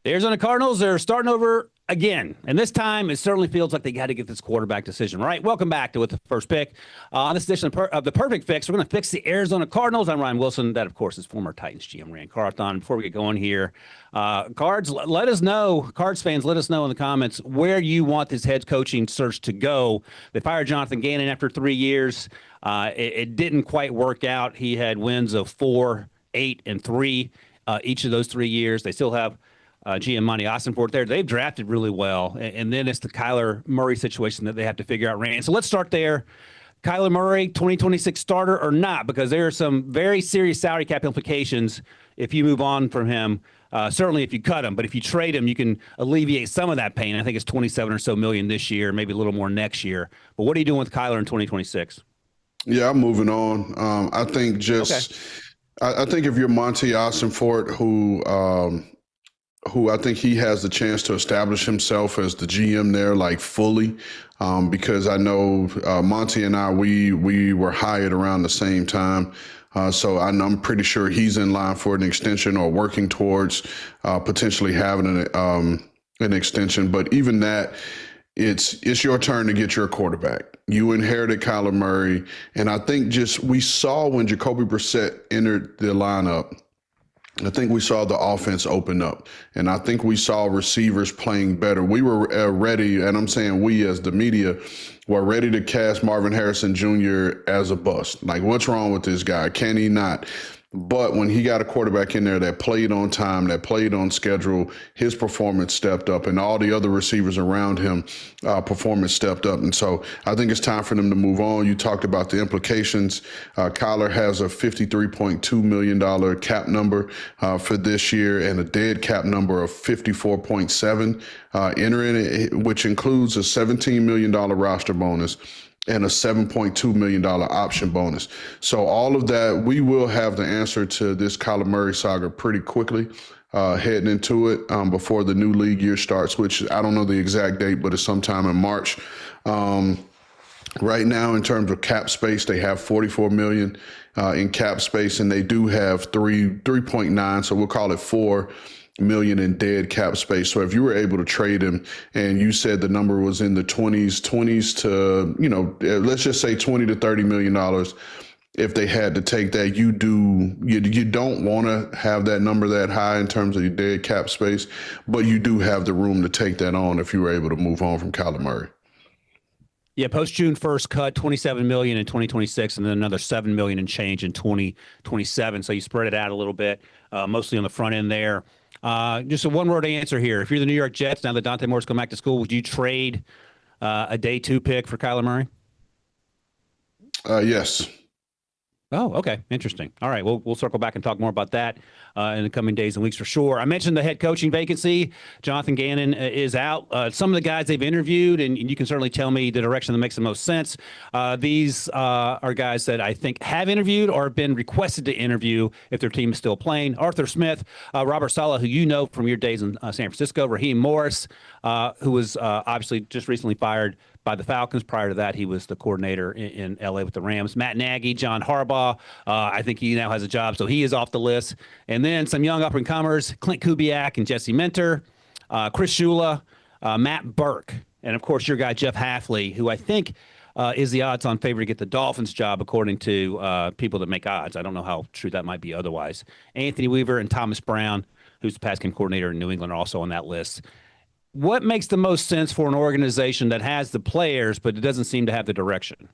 The Arizona Cardinals are starting over again, and this time it certainly feels like they got to get this quarterback decision right. Welcome back to With the First Pick. On this edition of The Perfect Fix, we're going to fix the Arizona Cardinals. I'm Ryan Wilson. That, of course, is former Titans GM Rand Carthon. Before we get going here, Cards, let us know, Cards fans, let us know in the comments where you want this head coaching search to go. They fired Jonathan Gannon after 3 years. It didn't quite work out. He had wins of 4, 8, and 3 each of those 3 years. They still have GM Monty Ossenfort there. They've drafted really well. And then it's the Kyler Murray situation that they have to figure out, Rand. So let's start there. Kyler Murray, 2026 starter or not? Because there are some very serious salary cap implications if you move on from him. Certainly if you cut him, but if you trade him, you can alleviate some of that pain. I think it's 27 or so million this year, maybe a little more next year. But what are you doing with Kyler in 2026? Yeah, I'm moving on. I think I think if you're Monty Ossenfort, who I think he has the chance to establish himself as the GM there, like fully, because I know Monty and I, we were hired around the same time. So I'm pretty sure he's in line for an extension or working towards potentially having an extension. But even that, it's your turn to get your quarterback. You inherited Kyler Murray. And I think we saw when Jacoby Brissett entered the lineup, I think we saw the offense open up, and I think we saw receivers playing better. We were ready, and I'm saying we as the media were ready to cast Marvin Harrison Jr. as a bust. Like, what's wrong with this guy? Can he not? But when he got a quarterback in there that played on time, that played on schedule, his performance stepped up, and all the other receivers around him, performance stepped up. And so I think it's time for them to move on. You talked about the implications. Kyler has a $53.2 million cap number for this year and a dead cap number of 54.7 entering it, which includes a $17 million roster bonus and a $7.2 million option bonus. So all of that, we will have the answer to this Kyler Murray saga pretty quickly heading into it before the new league year starts, which I don't know the exact date, but it's sometime in March. Right now, in terms of cap space, they have $44 million in cap space, and they do have 3.9, so we'll call it $4 million in dead cap space. So if you were able to trade him, and you said the number was in the 20s to, let's just say $20 to $30 million, if they had to take that, you don't want to have that number that high in terms of your dead cap space, but you do have the room to take that on if you were able to move on from Kyler Murray. Yeah, post June 1st cut $27 million in 2026 and then another $7 million in change in 2027. So you spread it out a little bit, mostly on the front end there. Just a one-word answer here. If you're the New York Jets, now that Dante Moore's come back to school, would you trade a day 2 pick for Kyler Murray? Yes. Oh, okay. Interesting. All right. We'll circle back and talk more about that in the coming days and weeks for sure. I mentioned the head coaching vacancy. Jonathan Gannon is out. Some of the guys they've interviewed, and you can certainly tell me the direction that makes the most sense. These are guys that I think have interviewed or have been requested to interview if their team is still playing. Arthur Smith, Robert Saleh, who you know from your days in San Francisco, Raheem Morris, who was obviously just recently fired by the Falcons. Prior to that, he was the coordinator in LA with the Rams. Matt Nagy, John Harbaugh. I think he now has a job, so he is off the list. And then some young up-and-comers, Clint Kubiak and Jesse Minter, Chris Shula, Matt Burke, and, of course, your guy Jeff Hafley, who I think is the odds-on favorite to get the Dolphins job, according to people that make odds. I don't know how true that might be otherwise. Anthony Weaver and Thomas Brown, who's the pass game coordinator in New England, are also on that list. What makes the most sense for an organization that has the players, but it doesn't seem to have the direction?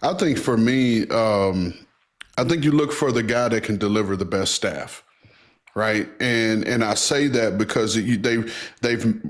I think for me, I think you look for the guy that can deliver the best staff, right? And I say that because they've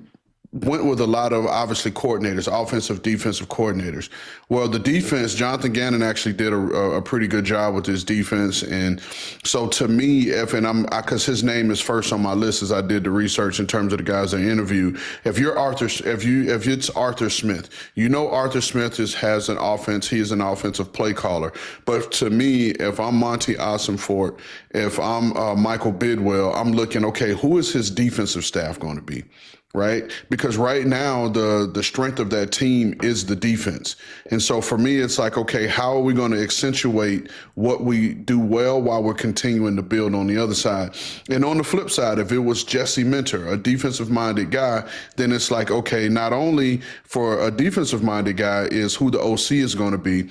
went with a lot of, obviously, coordinators, offensive, defensive coordinators. Well, the defense, Jonathan Gannon actually did a pretty good job with his defense. And so to me, because his name is first on my list as I did the research in terms of the guys I interviewed, if it's Arthur Smith, Arthur Smith has an offense. He is an offensive play caller. But to me, if I'm Monty Ossenfort, if I'm Michael Bidwell, I'm looking, okay, who is his defensive staff going to be? right? Because right now the strength of that team is the defense. And so for me, it's like, okay, how are we going to accentuate what we do well while we're continuing to build on the other side? And on the flip side, if it was Jesse Minter, a defensive minded guy, then it's like, okay, not only for a defensive minded guy is who the OC is going to be,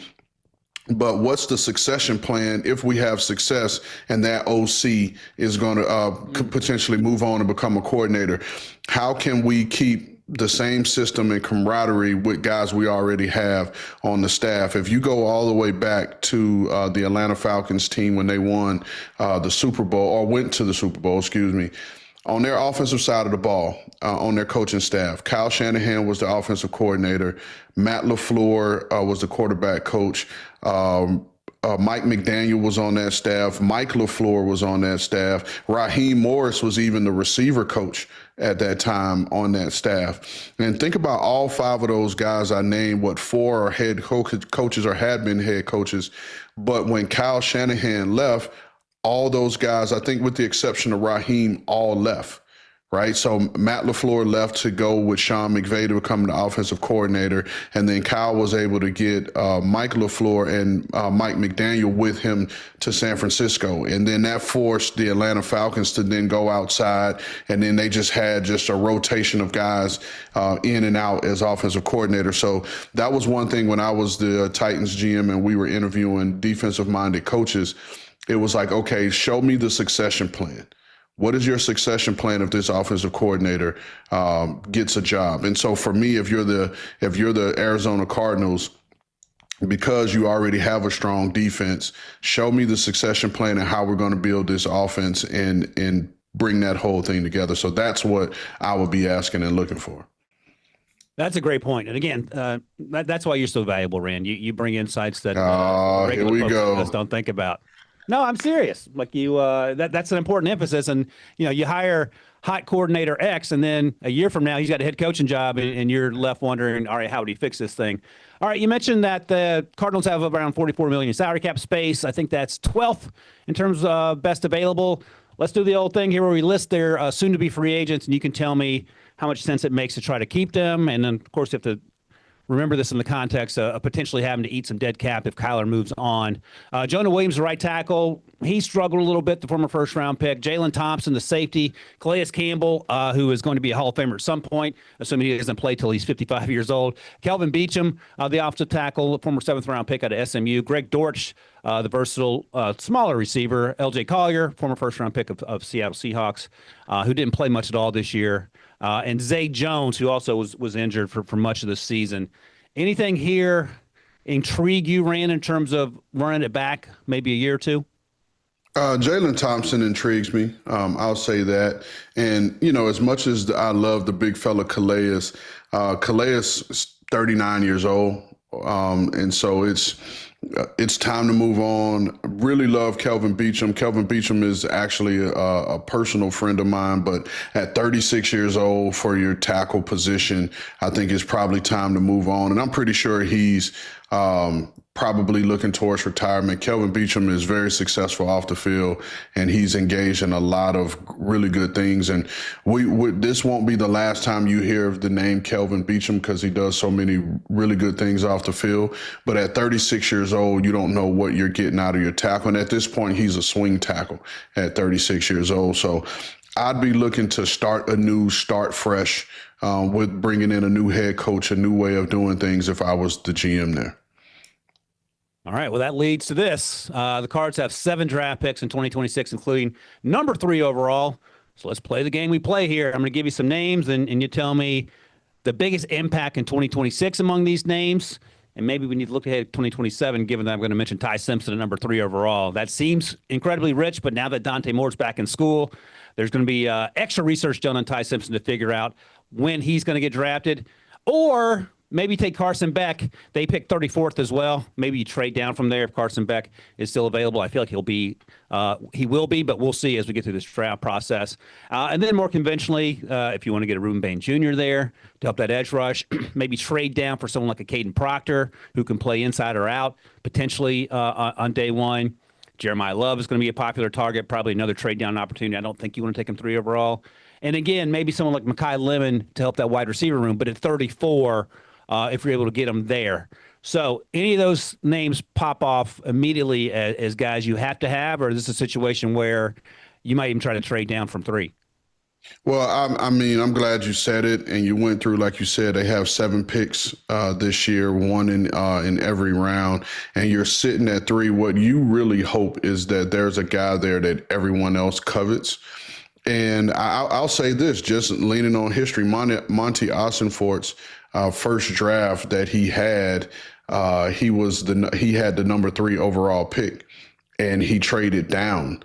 but what's the succession plan if we have success and that OC is going to could potentially move on and become a coordinator? How can we keep the same system and camaraderie with guys we already have on the staff? If you go all the way back to the Atlanta Falcons team when they won the Super Bowl, or went to the Super Bowl, excuse me, on their offensive side of the ball, on their coaching staff, Kyle Shanahan was the offensive coordinator. Matt LaFleur was the quarterback coach. Mike McDaniel was on that staff. Mike LaFleur was on that staff. Raheem Morris was even the receiver coach at that time on that staff. And think about all five of those guys I named, what, four are head coaches or had been head coaches. But when Kyle Shanahan left, all those guys, I think with the exception of Raheem, all left, right? So Matt LaFleur left to go with Sean McVay to become the offensive coordinator. And then Kyle was able to get Mike LaFleur and Mike McDaniel with him to San Francisco. And then that forced the Atlanta Falcons to then go outside. And then they just had a rotation of guys in and out as offensive coordinator. So that was one thing when I was the Titans GM and we were interviewing defensive-minded coaches. It was like, okay, show me the succession plan. What is your succession plan if this offensive coordinator gets a job? And so for me, if you're the Arizona Cardinals, because you already have a strong defense, show me the succession plan and how we're going to build this offense and bring that whole thing together. So that's what I would be asking and looking for. That's a great point. And again, that's why you're so valuable, Rand. You bring insights that Here we go. Folks don't think about. No, I'm serious. Like you, that's an important emphasis. And, you hire hot coordinator X, and then a year from now, he's got a head coaching job, and you're left wondering, all right, how would he fix this thing? All right, you mentioned that the Cardinals have around $44 million in salary cap space. I think that's 12th in terms of best available. Let's do the old thing here where we list their soon-to-be free agents, and you can tell me how much sense it makes to try to keep them. And then, of course, you have to remember this in the context of potentially having to eat some dead cap if Kyler moves on. Jonah Williams, the right tackle, he struggled a little bit, the former first-round pick. Jalen Thompson, the safety. Calais Campbell, who is going to be a Hall of Famer at some point, assuming he doesn't play till he's 55 years old. Kelvin Beachum, the offensive tackle, former seventh-round pick out of SMU. Greg Dortch, the versatile, smaller receiver. L.J. Collier, former first-round pick of Seattle Seahawks, who didn't play much at all this year. And Zay Jones, who also was injured for much of the season. Anything here intrigue you, Rand, in terms of running it back maybe a year or two? Jalen Thompson intrigues me. I'll say that. And, as much as I love the big fella Calais is 39 years old. And so it's time to move on. Really love Kelvin Beachum. Kelvin Beachum is actually a personal friend of mine, but at 36 years old for your tackle position, I think it's probably time to move on. And I'm pretty sure he's probably looking towards retirement. Kelvin Beachum is very successful off the field, and he's engaged in a lot of really good things. And this won't be the last time you hear of the name Kelvin Beachum because he does so many really good things off the field. But at 36 years old, you don't know what you're getting out of your tackle. And at this point, he's a swing tackle at 36 years old. So I'd be looking to start fresh with bringing in a new head coach, a new way of doing things if I was the GM there. All right, well, that leads to this. The Cards have 7 draft picks in 2026, including number 3 overall. So let's play the game we play here. I'm going to give you some names, and you tell me the biggest impact in 2026 among these names. And maybe we need to look ahead at 2027, given that I'm going to mention Ty Simpson at number 3 overall. That seems incredibly rich, but now that Dante Moore's back in school, there's going to be extra research done on Ty Simpson to figure out when he's going to get drafted. Or maybe take Carson Beck. They picked 34th as well. Maybe you trade down from there if Carson Beck is still available. I feel like he will be, but we'll see as we get through this draft process. And then more conventionally, if you want to get a Ruben Bain Jr. there to help that edge rush, maybe trade down for someone like a Caden Proctor who can play inside or out, potentially on day one. Jeremiah Love is going to be a popular target, probably another trade down opportunity. I don't think you want to take him 3 overall. And again, maybe someone like Mekhi Lemon to help that wide receiver room, but at 34, if you're able to get them there. So any of those names pop off immediately as guys you have to have, or is this a situation where you might even try to trade down from 3? Well, I mean, I'm glad you said it, and you went through, like you said, they have 7 picks this year, 1 in every round, and you're sitting at 3. What you really hope is that there's a guy there that everyone else covets. And I'll say this, just leaning on history, Monty Ossenfort's first draft that he had, he had the number 3 overall pick, and he traded down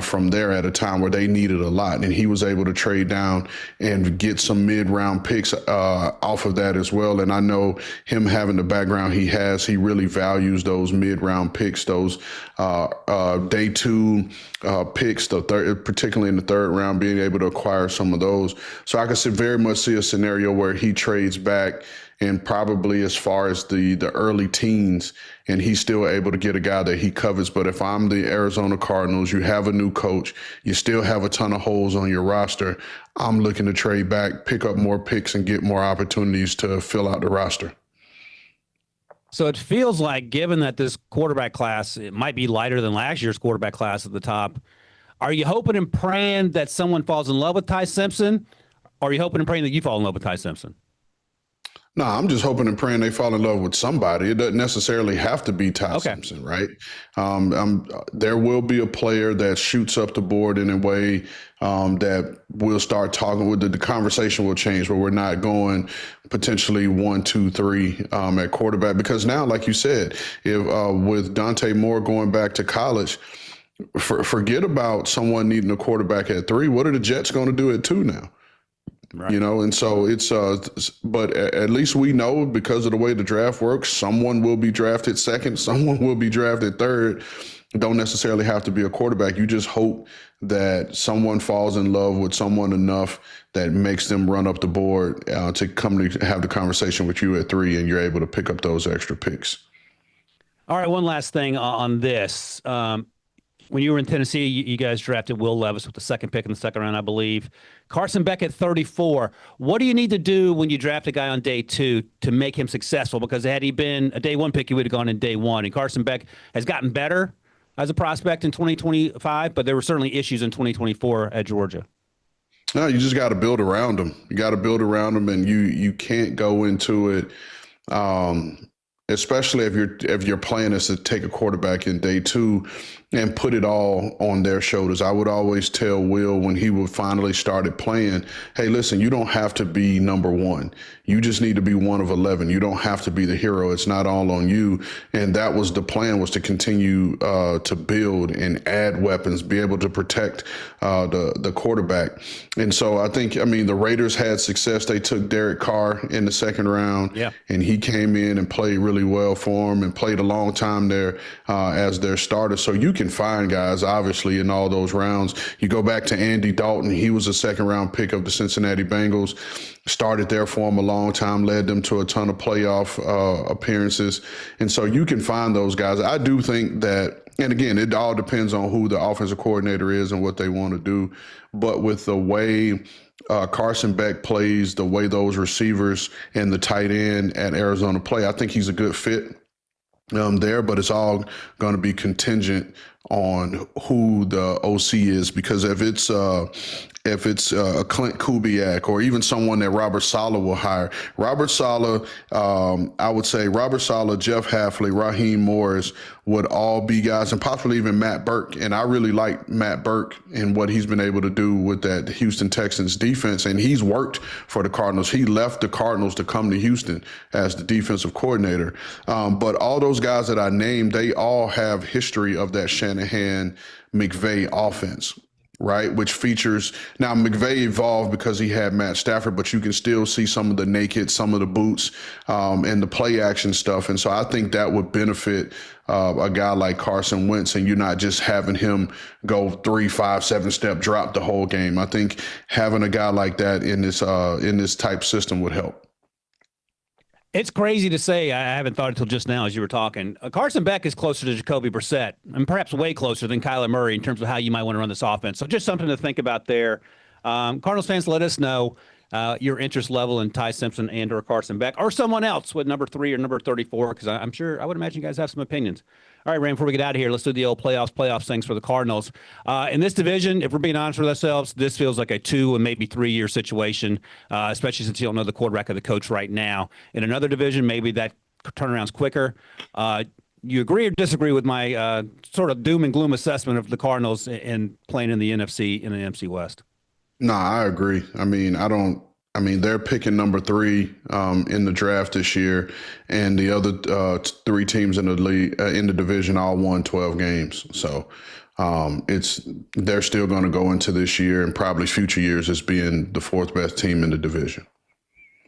from there at a time where they needed a lot. And he was able to trade down and get some mid-round picks off of that as well. And I know him having the background he has, he really values those mid-round picks, those day 2 picks, particularly in the 3rd round, being able to acquire some of those. So I could very much see a scenario where he trades back and probably as far as the early teens, and he's still able to get a guy that he covets. But if I'm the Arizona Cardinals, you have a new coach, you still have a ton of holes on your roster, I'm looking to trade back, pick up more picks, and get more opportunities to fill out the roster. So it feels like, given that this quarterback class, it might be lighter than last year's quarterback class at the top, are you hoping and praying that someone falls in love with Ty Simpson, or are you hoping and praying that you fall in love with Ty Simpson? No, I'm just hoping and praying they fall in love with somebody. It doesn't necessarily have to be Ty Simpson, right? There will be a player that shoots up the board in a way that we'll start talking with. The conversation will change where we're not going potentially 1, 2, 3 at quarterback. Because now, like you said, if with Dante Moore going back to college, forget about someone needing a quarterback at 3. What are the Jets going to do at 2 now? Right. You know, and so it's, but at least we know, because of the way the draft works, someone will be drafted 2nd, someone will be drafted 3rd. Don't necessarily have to be a quarterback. You just hope that someone falls in love with someone enough that makes them run up the board to come to have the conversation with you at 3, and you're able to pick up those extra picks. All right, one last thing on this. When you were in Tennessee, you guys drafted Will Levis with the 2nd pick in the 2nd round, I believe. Carson Beck at 34. What do you need to do when you draft a guy on day 2 to make him successful? Because had he been a day 1 pick, he would have gone in day 1. And Carson Beck has gotten better as a prospect in 2025, but there were certainly issues in 2024 at Georgia. No, you just got to build around him. You got to build around him, and you can't go into it. Especially if your plan is to take a quarterback in day 2 and put it all on their shoulders. I would always tell Will, when he would finally started playing, hey, listen, you don't have to be number 1. You just need to be 1 of 11. You don't have to be the hero. It's not all on you. And that was the plan, was to continue to build and add weapons, be able to protect the quarterback. And so I think, the Raiders had success. They took Derek Carr in the 2nd round, and he came in and played really well for them and played a long time there as their starter. So you can find guys, obviously, in all those rounds. You go back to Andy Dalton. He was a 2nd round pick of the Cincinnati Bengals, started there for them a long time, led them to a ton of playoff appearances. And so you can find those guys. I do think that, and again, it all depends on who the offensive coordinator is and what they want to do. But with the way Carson Beck plays, the way those receivers and the tight end at Arizona play, I think he's a good fit there, but it's all going to be contingent on who the OC is, because if it's a Clint Kubiak or even someone that Robert Saleh will hire, Robert Saleh, I would say Robert Saleh, Jeff Hafley, Raheem Morris would all be guys, and possibly even Matt Burke. And I really like Matt Burke and what he's been able to do with that Houston Texans defense. And he's worked for the Cardinals. He left the Cardinals to come to Houston as the defensive coordinator. But all those guys that I named, they all have history of that Shanahan McVay offense, right? Which features, now McVay evolved because he had Matt Stafford, but you can still see some of the naked, some of the boots, and the play action stuff. And so I think that would benefit a guy like Carson Wentz, and you're not just having him go 3, 5, 7-step drop the whole game. I think having a guy like that in this type system would help. It's crazy to say. I haven't thought until just now as you were talking. Carson Beck is closer to Jacoby Brissett, and perhaps way closer than Kyler Murray in terms of how you might want to run this offense. So just something to think about there. Cardinals fans, let us know your interest level in Ty Simpson and or Carson Beck or someone else with number 3 or number 34, because I'm sure I would imagine you guys have some opinions. All right, Ray, before we get out of here, let's do the old playoffs things for the Cardinals. In this division, if we're being honest with ourselves, this feels like a 2 and maybe 3 year situation, especially since you don't know the quarterback or the coach right now. In another division, maybe that turnaround's quicker. You agree or disagree with my sort of doom and gloom assessment of the Cardinals and playing in the NFC and the NFC West? No, I agree. I mean, they're picking number 3 in the draft this year, and the other 3 teams in the league in the division all won 12 games. So they're still going to go into this year and probably future years as being the 4th best team in the division.